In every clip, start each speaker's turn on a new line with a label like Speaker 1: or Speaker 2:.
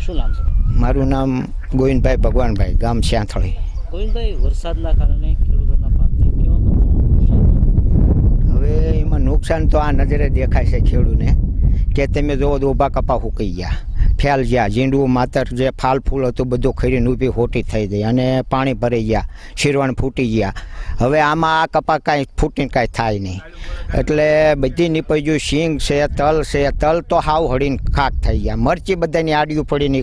Speaker 1: શું નામ છે?
Speaker 2: મારું નામ ગોવિંદભાઈ ભગવાનભાઈ, ગામ શ્યાથળી.
Speaker 1: ગોવિંદભાઈ, વરસાદના કારણે ખેડૂતોના પાકને કેવા નુકસાન?
Speaker 2: હવે એમાં નુકસાન તો આ નજરે દેખાય છે ખેડૂને કે તમે જોવો તો ઊભા કપા ફૂંકાઈ ગયા, ફેલ ગયા, ઝીંડવું માતર જે ફાલ ફૂલ હતું બધું ખરીને ઊભી ખોટી થઈ ગઈ અને પાણી ભરાઈ ગયા, શીરવણ ફૂટી ગયા. હવે આમાં આ કપા કાંઈ ફૂટીને કાંઈ થાય નહીં એટલે બધી નીપઈ ગયું. શીંગ છે, તલ તો હાવ હળીને ખાક થઈ ગયા. મરચી બધાની આડિયું પડીને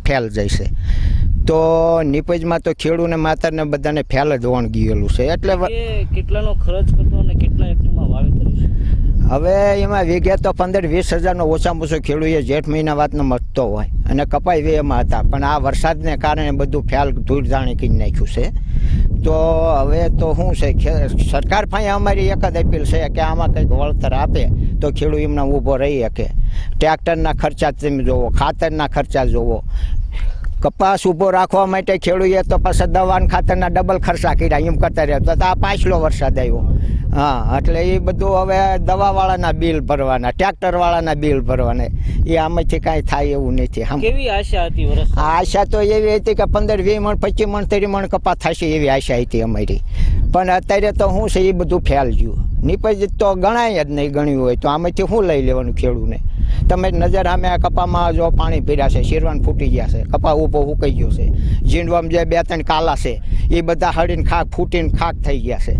Speaker 2: ફેલ જશે. તો નીપજમાં તો ખેડૂને માતરને બધાને ફેલ જ વણ ગયેલું છે. એટલે
Speaker 1: કેટલાનો ખર્ચ કરતો અને કેટલા હેક્ટરમાં વાવેતર છે?
Speaker 2: હવે એમાં વીઘે તો 15-20 હજારનો ઓછામાં ઓછો ખેડૂએ જેઠ મહિના વાતનો મચતો હોય અને કપાઈ વે એમાં હતા. પણ આ વરસાદને કારણે બધું ફેલ ધૂળ જાણી કરી નાખ્યું છે. તો હવે તો શું છે, સરકાર પાસે અમારી એક જ અપીલ છે કે આમાં કંઈક વળતર આપે તો ખેડૂત એમને ઊભો રહી શકે. ટ્રેક્ટરના ખર્ચા તમે જોવો, ખાતરના ખર્ચા જોવો. કપાસ ઊભો રાખવા માટે ખેડૂએ તો પાછા દવા અને ખાતરના ડબલ ખર્ચા કર્યા એમ કરતા રહ્યા. તો આ પાછલો વરસાદ આવ્યો. હા, એટલે એ બધું હવે દવાવાળાના બિલ ભરવાના, ટ્રેક્ટરવાળાના બિલ ભરવાના. એ આમાંથી કાંઈ થાય એવું નથી.
Speaker 1: કેવી આશા હતી વરસ?
Speaker 2: આશા તો એવી હતી કે 15-20 મણ, 25 મણ, 30 મણ કપાસ થશે એવી આશા હતી અમારી. પણ અત્યારે તો શું છે, એ બધું ફેલ ગયું. નીપજ તો ગણાય જ નહીં, ગણ્યું હોય તો આમાંથી શું લઈ લેવાનું ખેડૂને? તમે નજર સામે આ કપામાં જો પાણી ભર્યા છે, શીરવાન ફૂટી ગયા છે, કપા ઊભો ફૂકાઈ ગયો છે, ઝીંડવામાં જે 2-3 કાલા છે એ બધા હળીને ખાક ફૂટીને ખાક થઈ ગયા છે.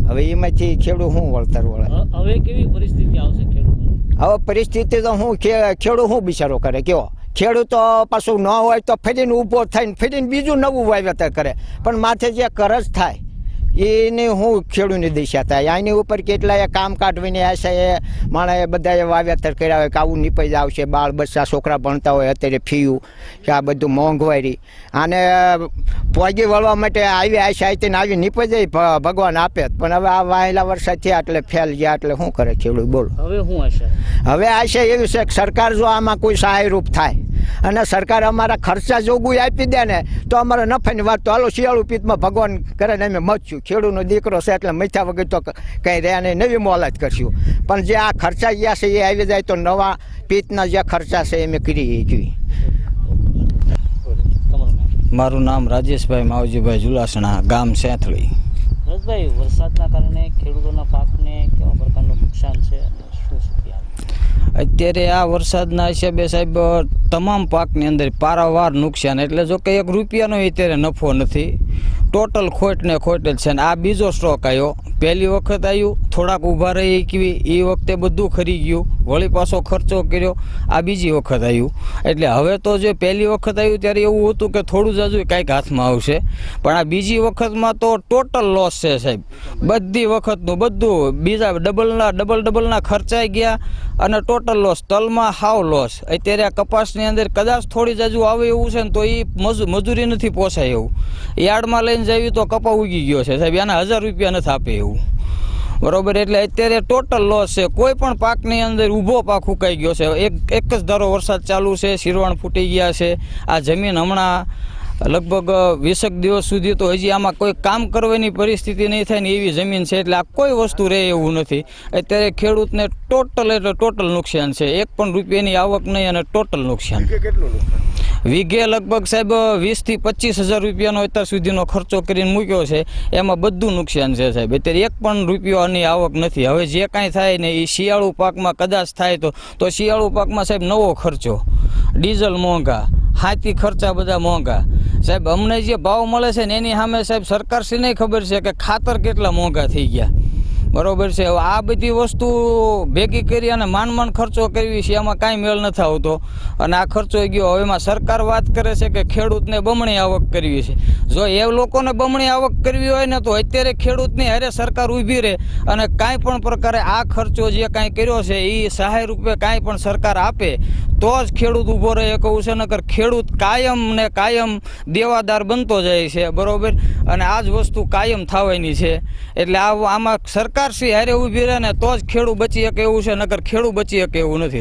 Speaker 2: હવે એમાંથી ખેડૂત શું વળતર વળે?
Speaker 1: હવે કેવી પરિસ્થિતિ આવશે ખેડૂત?
Speaker 2: હવે પરિસ્થિતિ તો શું, ખેડૂત શું બિચારો કરે? કેવો ખેડૂત તો પાછું ન હોય તો ફરીને ઊભો થઈને ફરીને બીજું નવું વાવેતર કરે. પણ માથે જે કરજ થાય એની હું ખેડૂતની દિશા થાય. આની ઉપર કેટલાય કામ કાઢવીને આશા એ માણસે બધાએ વાવેતર કર્યા હોય કે આવું નીપજ આવશે, બાળ બચ્ચા છોકરા ભણતા હોય, અત્યારે ફીયું કે આ બધું મોંઘવારી આને પોગી વળવા માટે આવી આશા હતી ને આવી નીપજ ભગવાન આપે. પણ હવે આ વાયેલા વરસાદ થયા એટલે ફેલ ગયા એટલે શું કરે ખેડૂત? બોલો
Speaker 1: હવે શું આશા?
Speaker 2: હવે આશા એવી છે કે સરકાર જો આમાં કોઈ સહાયરૂપ થાય અને સરકાર અમારા ખર્ચા જોગું આપી દે ને તો અમારે નફાની વાત તો હાલો શિયાળુ પિત્તમાં ભગવાન કરે ને અમે મચશું. ખેડૂતનો દીકરો છે એટલે મથ્યા વગર તો કંઈ રહ્યા નહીં, નવી મોલાત કરશું. પણ જે આ ખર્ચા ગયા છે એ આવી જાય તો નવા પિત્તના જે ખર્ચા છે એ મેં કરી જોઈ.
Speaker 3: મારું નામ રાજેશભાઈ માવજીભાઈ જુલાસણા, ગામ શ્યાથળી.
Speaker 1: રાજભાઈ, વરસાદના કારણે ખેડૂતોના પાકને કેવા પ્રકારનું નુકસાન છે અને શું સ્થિતિ આવે?
Speaker 3: અત્યારે આ વરસાદના હિસાબે સાહેબ તમામ પાકની અંદર પારાવાર નુકસાન. એટલે જો કે 1 રૂપિયાનો અત્યારે નફો નથી, ટોટલ ખોટ ને ખોટ જ છે. ને આ બીજો સ્ટોક આવ્યો. પહેલી વખત આવ્યું, થોડાક ઊભા રહી કેવી એ વખતે બધું ખરી ગયું, વળી પાછો ખર્ચો કર્યો. આ બીજી વખત આવ્યું. એટલે હવે તો જે પહેલી વખત આવ્યું ત્યારે એવું હતું કે થોડું જ હજુ કાંઈક હાથમાં આવશે. પણ આ બીજી વખતમાં તો ટોટલ લોસ છે સાહેબ. બધી વખતનું બધું બીજા ડબલના ખર્ચાઈ ગયા અને ટોટલ લોસ. તલમાં હાવ લોસ. અત્યારે આ કપાસની અંદર કદાચ થોડી જ હજુ આવે એવું છે ને તો એ મજૂરી નથી પોસાય એવું. યાર્ડમાં લઈને જઈએ તો કપા ઉગી ગયો છે સાહેબ, આના 1000 રૂપિયા નથી આપે એવું. બરોબર, એટલે અત્યારે ટોટલ લોસ છે. કોઈ પણ પાકની અંદર ઊભો પાક ફૂંકાઈ ગયો છે. એક જ ધારો વરસાદ ચાલુ છે, શીરવાણ ફૂટી ગયા છે. આ જમીન હમણાં લગભગ 20 દિવસ સુધી તો હજી આમાં કોઈ કામ કરવાની પરિસ્થિતિ નહીં થાય ને એવી જમીન છે. એટલે આ કોઈ વસ્તુ રહે એવું નથી. અત્યારે ખેડૂતને ટોટલ નુકસાન છે. 1 પણ રૂપિયાની આવક નહીં અને ટોટલ નુકસાન. વીઘે લગભગ સાહેબ 20 થી 25 હજાર રૂપિયાનો અત્યાર સુધીનો ખર્ચો કરીને મૂક્યો છે. એમાં બધું નુકસાન છે સાહેબ. અત્યારે 1 પણ રૂપિયાની આવક નથી. હવે જે કાંઈ થાય ને એ શિયાળુ પાકમાં કદાચ થાય તો શિયાળુ પાકમાં સાહેબ નવો ખર્ચો, ડીઝલ મોંઘા, હાથી ખર્ચા બધા મોંઘા સાહેબ. અમને જે ભાવ મળે છે ને એની સામે સાહેબ સરકારશ્રીને ખબર છે કે ખાતર કેટલા મોંઘા થઈ ગયા. બરોબર છે. હવે આ બધી વસ્તુ ભેગી કરી અને માંડ ખર્ચો કરવી છે, એમાં કાંઈ મેળ નથી આવતો અને આ ખર્ચો ગયો. હવે એમાં સરકાર વાત કરે છે કે ખેડૂતને બમણી આવક કરવી છે. જો એ લોકોને બમણી આવક કરવી હોય ને તો અત્યારે ખેડૂતની હારે સરકાર ઊભી રહે અને કાંઈ પણ પ્રકારે આ ખર્ચો જે કાંઈ કર્યો છે એ સહાય રૂપે કાંઈ પણ સરકાર આપે તો જ ખેડૂત ઊભો રહે કહું છે. નકર ખેડૂત કાયમ ને કાયમ દેવાદાર બનતો જાય છે. બરોબર, અને આ જ વસ્તુ કાયમ થવાની છે. એટલે આમાં સરકાર શ્રી હારે ઊભી રહે ને તો જ ખેડૂત બચી શકે એવું છે, નકર ખેડૂત બચી શકે એવું નથી.